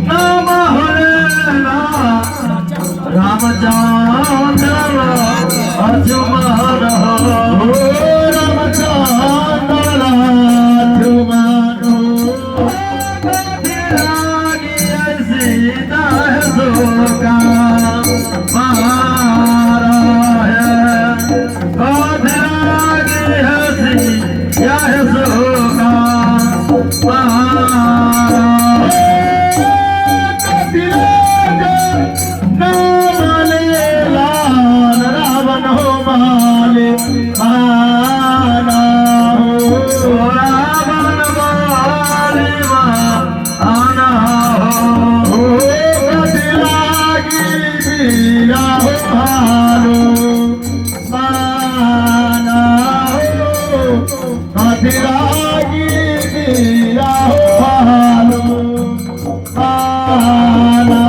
नाम हरेला रामचंद्र अजुमान हो रामचंद्र अजुमान हो सीता है सोका मारा है कौधरागी है सीता है सोका मारा रावण हो माले माना हो रावण माले माना हो कतिलागी दिया हो भालो माना हो कतिलागी दिया हो भालो माना